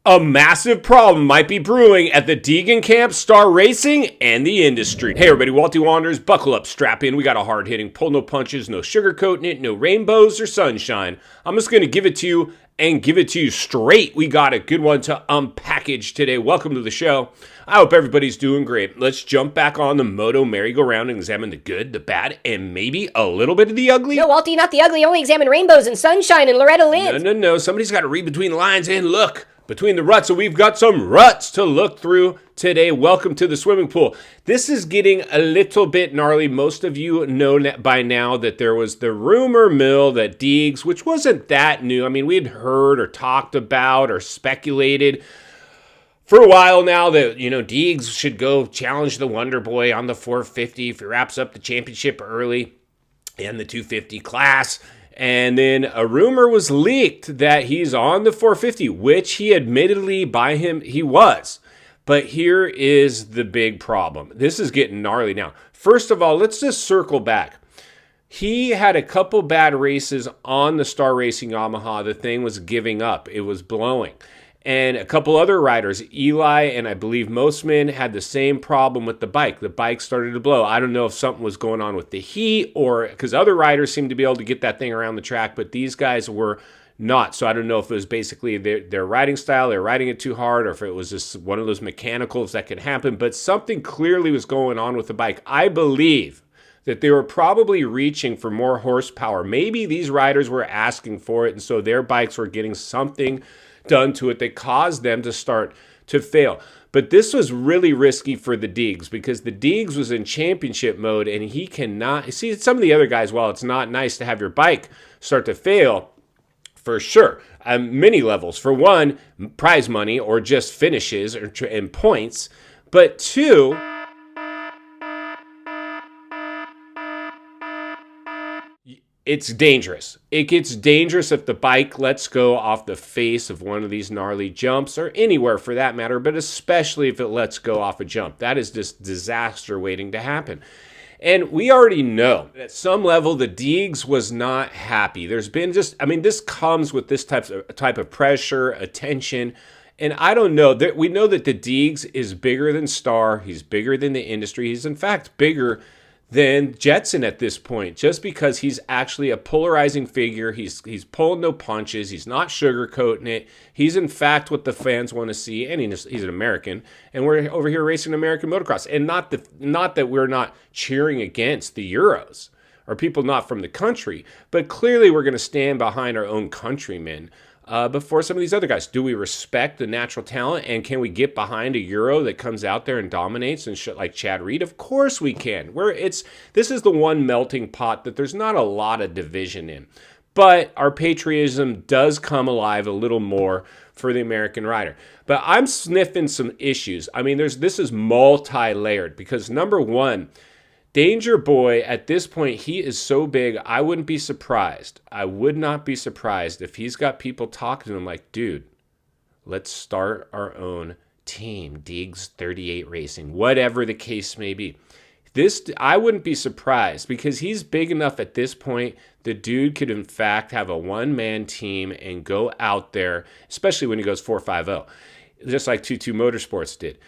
A massive problem might be brewing at the Deegan camp, Star Racing, and the industry. Hey everybody, Walty Wanderers, buckle up, strap in. We got a hard-hitting, pull no punches, no sugarcoating it, no rainbows or sunshine. I'm just going to give it to you and give it to you straight. We got a good one to unpackage today. Welcome to the show. I hope everybody's doing great. Let's jump back on the moto merry-go-round and examine the good, the bad, and maybe a little bit of the ugly. No, Walty, not the ugly. Only examine rainbows and sunshine and Loretta Lynn. No. Somebody's got to read between the lines and look between the ruts, so we've got some ruts to look through today. Welcome to the swimming pool. This is getting a little bit gnarly. Most of you know by now that there was the rumor mill that Deegs, which wasn't that new. I mean, we had heard or talked about or speculated for a while now that, Deegs should go challenge the Wonder Boy on the 450 if he wraps up the championship early in the 250 class. And then a rumor was leaked that he's on the 450, which he admittedly he was. But here is the big problem. This is getting gnarly now. First of all, let's just circle back. He had a couple bad races on the Star Racing Yamaha. The thing was giving up. It was blowing. And a couple other riders, Eli and I believe Mostman, had the same problem with the bike. The bike started to blow. I don't know if something was going on with the heat or because other riders seemed to be able to get that thing around the track, but these guys were not. So I don't know if it was basically their riding style, they're riding it too hard, or if it was just one of those mechanicals that could happen. But something clearly was going on with the bike. I believe that they were probably reaching for more horsepower. Maybe these riders were asking for it, and so their bikes were getting something done to it that caused them to start to fail. But this was really risky for the Deegs because the Deegs was in championship mode and he cannot see some of the other guys. While it's not nice to have your bike start to fail, for sure, many levels. For one, prize money or just finishes and points, but two, it's dangerous. It gets dangerous if the bike lets go off the face of one of these gnarly jumps or anywhere for that matter, but especially if it lets go off a jump. That is just disaster waiting to happen. And we already know at some level the Deegs was not happy. There's been this comes with this type of pressure, attention, and I don't know. We know that the Deegs is bigger than Star. He's bigger than the industry. He's in fact bigger than Jetson at this point, just because he's actually a polarizing figure. He's pulling no punches. He's not sugarcoating it. He's in fact what the fans want to see, and he's an American, and we're over here racing American motocross. And not that we're not cheering against the Euros or people not from the country, but clearly we're going to stand behind our own countrymen before some of these other guys. Do we respect the natural talent, and can we get behind a Euro that comes out there and dominates and shit like Chad Reed? Of course we can. This is the one melting pot that there's not a lot of division in, but our patriotism does come alive a little more for the American rider. But I'm sniffing some issues. I mean, this is multi-layered because number one, Danger Boy, at this point, he is so big, I wouldn't be surprised. I would not be surprised if he's got people talking to him like, dude, let's start our own team, Deegs 38 Racing, whatever the case may be. I wouldn't be surprised because he's big enough at this point, the dude could in fact have a one-man team and go out there, especially when he goes 450, just like 22 Motorsports did.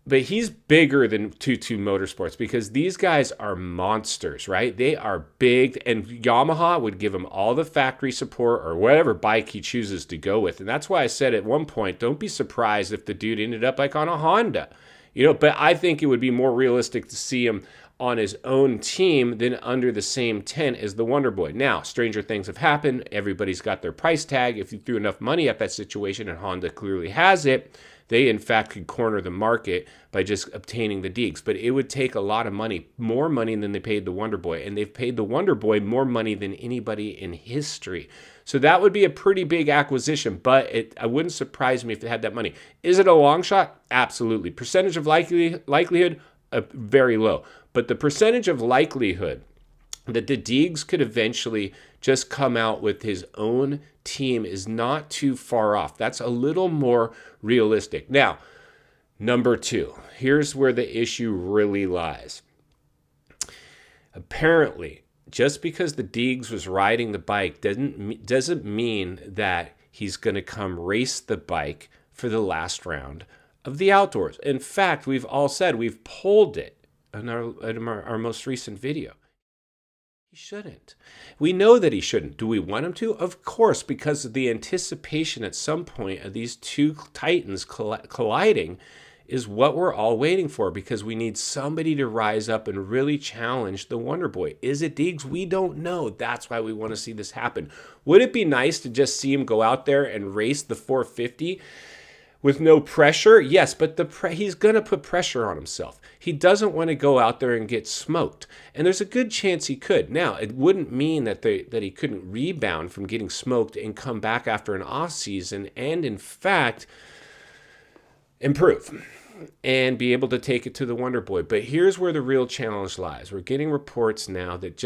But he's bigger than 22 Motorsports because these guys are monsters, right? They are big, and Yamaha would give him all the factory support or whatever bike he chooses to go with. And that's why I said at one point, don't be surprised if the dude ended up like on a Honda. But I think it would be more realistic to see him on his own team than under the same tent as the Wonder Boy. Now, stranger things have happened. Everybody's got their price tag. If you threw enough money at that situation, and Honda clearly has it, they in fact could corner the market by just obtaining the Deegs. But it would take a lot of money, more money than they paid the Wonder Boy. And they've paid the Wonder Boy more money than anybody in history. So that would be a pretty big acquisition, but it wouldn't surprise me if they had that money. Is it a long shot? Absolutely. Percentage of likelihood? Very low. But the percentage of likelihood that the Deegs could eventually just come out with his own team is not too far off. That's a little more realistic. Now, number two, here's where the issue really lies. Apparently, just because the Deegs was riding the bike doesn't mean that he's going to come race the bike for the last round of the outdoors. In fact, we've all said we've polled it in our most recent video. He shouldn't. We know that he shouldn't. Do we want him to? Of course, because of the anticipation at some point of these two titans colliding is what we're all waiting for, because we need somebody to rise up and really challenge the Wonder Boy. Is it Deegs? We don't know. That's why we want to see this happen. Would it be nice to just see him go out there and race the 450 with no pressure? Yes, but he's going to put pressure on himself. He doesn't want to go out there and get smoked. And there's a good chance he could. Now, it wouldn't mean that he couldn't rebound from getting smoked and come back after an off season and, in fact, improve and be able to take it to the Wonder Boy. But here's where the real challenge lies. We're getting reports now that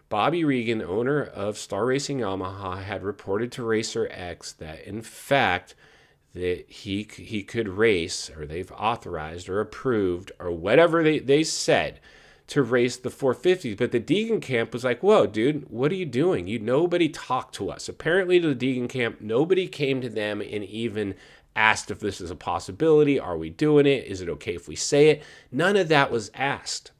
Bobby Regan, owner of Star Racing Yamaha, had reported to Racer X that, in fact, that he could race, or they've authorized or approved or whatever they said, to race the 450s. But the Deegan camp was like, whoa, dude, what are you doing? Nobody talked to us. Apparently to the Deegan camp, nobody came to them and even asked if this is a possibility. Are we doing it? Is it okay if we say it? None of that was asked.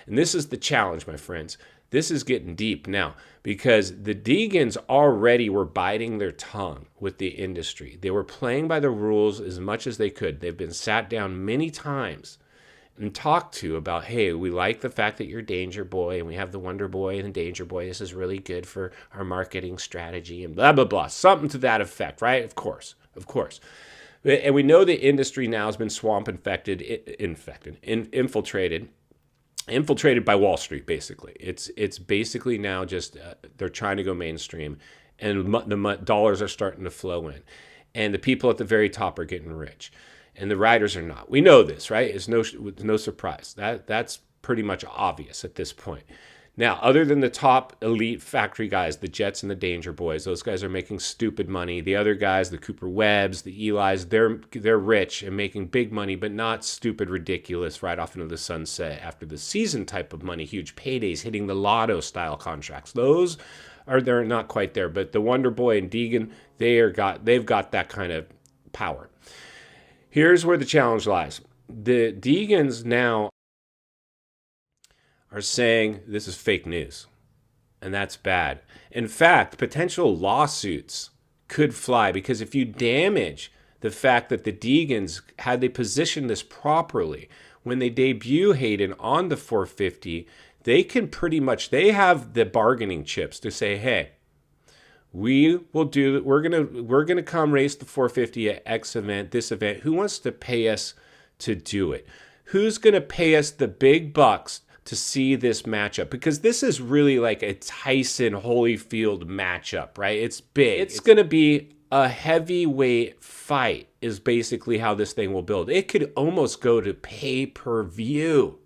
And this is the challenge, my friends. This is getting deep now, because the Deegans already were biting their tongue with the industry. They were playing by the rules as much as they could. They've been sat down many times and talked to about, hey, we like the fact that you're Danger Boy and we have the Wonder Boy and the Danger Boy. This is really good for our marketing strategy and blah, blah, blah. Something to that effect, right? Of course. And we know the industry now has been infiltrated by Wall Street, basically. It's basically now just they're trying to go mainstream, and the dollars are starting to flow in, and the people at the very top are getting rich, and the riders are not. We know this, right? It's no surprise. That's pretty much obvious at this point. Now, other than the top elite factory guys, the Jets and the Danger Boys, those guys are making stupid money. The other guys, the Cooper Webbs, the Eli's, they're rich and making big money, but not stupid, ridiculous, right off into the sunset after the season type of money, huge paydays, hitting the lotto style contracts. They're not quite there, but the Wonder Boy and Deegan, they've got that kind of power. Here's where the challenge lies. The Deegans now are saying this is fake news, and that's bad. In fact, potential lawsuits could fly, because if you damage the fact that the Deegans, had they positioned this properly, when they debut Haiden on the 450, they have the bargaining chips to say, hey, we're gonna come race the 450 at X event, this event. Who wants to pay us to do it? Who's gonna pay us the big bucks to see this matchup? Because this is really like a Tyson Holyfield matchup, right? It's big. It's going to be a heavyweight fight is basically how this thing will build. It could almost go to pay-per-view.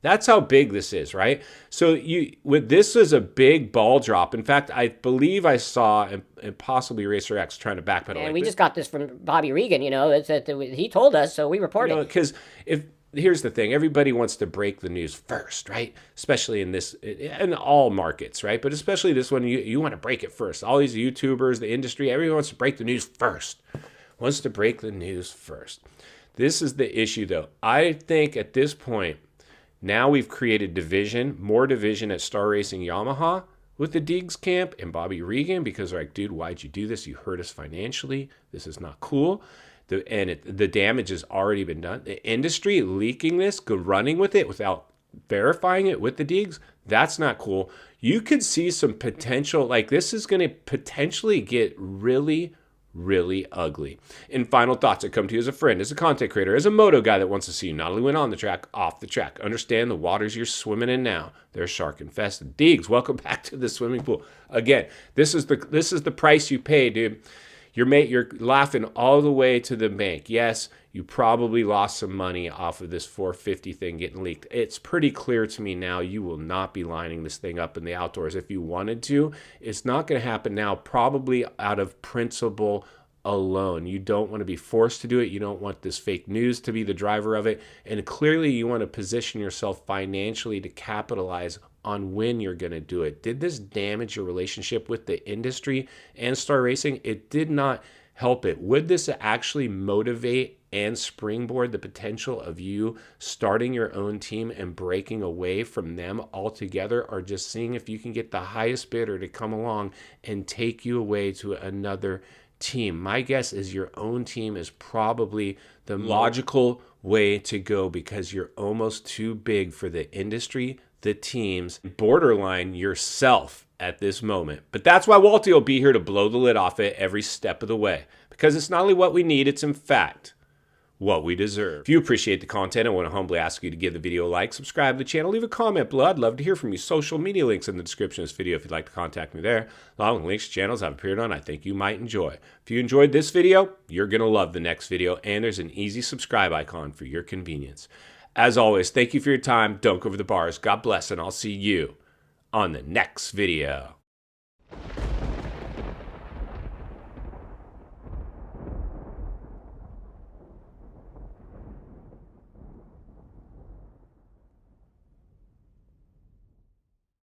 That's how big this is, right? So this is a big ball drop. In fact, I believe I saw, and possibly Racer X trying to backpedal. And we just got this from Bobby Regan, he told us, so we reported. Because here's the thing, everybody wants to break the news first, right? Especially in all markets, right? But especially this one, you want to break it first. All these YouTubers, the industry, everyone wants to break the news first. This is the issue, though. I think at this point, now we've created more division at Star Racing Yamaha with the Deegs camp and Bobby Regan, because they're like, dude, why'd you do this? You hurt us financially. This is not cool. The damage has already been done. The industry leaking this, running with it without verifying it with the Deegs, that's not cool. You could see some potential, like this is going to potentially get really, really ugly. In final thoughts, I come to you as a friend, as a content creator, as a moto guy that wants to see you not only win on the track, off the track. Understand the waters you're swimming in now, they're shark infested. Deegs, welcome back to the swimming pool. Again, this is the price you pay, dude. You're laughing all the way to the bank. Yes, you probably lost some money off of this 450 thing getting leaked. It's pretty clear to me now you will not be lining this thing up in the outdoors. If you wanted to, it's not going to happen now, probably out of principle alone. You don't want to be forced to do it. You don't want this fake news to be the driver of it. And clearly you want to position yourself financially to capitalize on when you're going to do it. Did this damage your relationship with the industry and Star Racing? It did not help it? Would this actually motivate and springboard the potential of you starting your own team and breaking away from them altogether, or just seeing if you can get the highest bidder to come along and take you away to another team? My guess is your own team is probably the logical way to go, because you're almost too big for the industry, the teams, borderline yourself at this moment. But that's why Walty will be here to blow the lid off it every step of the way, because it's not only what we need, it's in fact what we deserve. If you appreciate the content, I want to humbly ask you to give the video a like, subscribe to the channel, leave a comment below. I'd love to hear from you. Social media links in the description of this video if you'd like to contact me there, along with links to channels I've appeared on I think you might enjoy. If you enjoyed this video, you're going to love the next video, and there's an easy subscribe icon for your convenience. As always, thank you for your time. Don't go over the bars. God bless, and I'll see you on the next video.